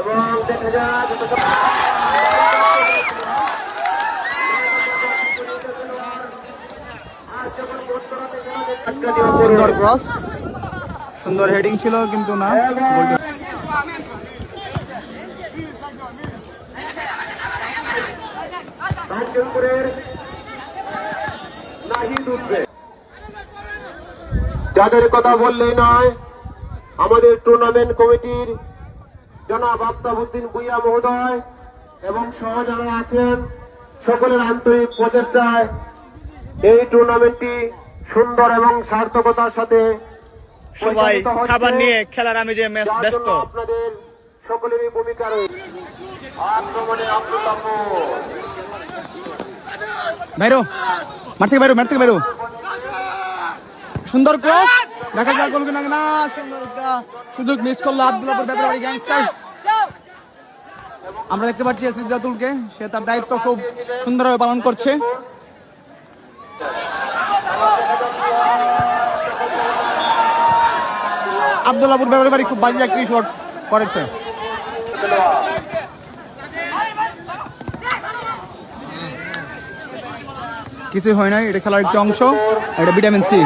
এবং দেখা যাক সুন্দর ক্রস, সুন্দর হেডিং ছিল কিন্তু না। যাদের কথা বললেই নয়, আমাদের টুর্নামেন্ট কমিটির জনাব আফতাবউদ্দিন ভূঁইয়া মহোদয় এবং সহ যারা আছেন সকলের আন্তরিক প্রচেষ্টায় এই টুর্নামেন্টটি সুন্দর এবং সার্থকতার সাথে সবাই খাবার নিয়ে খেলার আমি যে ম্যাচ ব্যস্ত। আপনাদের সকলেরই ভূমিকা রয়েছে। আক্রমণে আব্দুল্লাহ বাইরো, মাঠ থেকে বাইরো, মাঠ থেকে বাইরো। সুন্দর ক্রস, দেখা যাক গোল কিনা না। সুন্দর একটা সুযোগ মিস করলো আব্দুল্লাহপুর ব্যাপারী গ্যাংস্টার। আমরা দেখতে পাচ্ছি সিদ্ধাতুলকে, সে তার দায়িত্ব খুব সুন্দরভাবে পালন করছে। আব্দুল্লাহপুর ব্যাপারী বাড়ি খুব বাজে একটি শট করেছে। কিছু হয় নাই, এটা খেলার একটি অংশ, এটা ভিটামিন সি।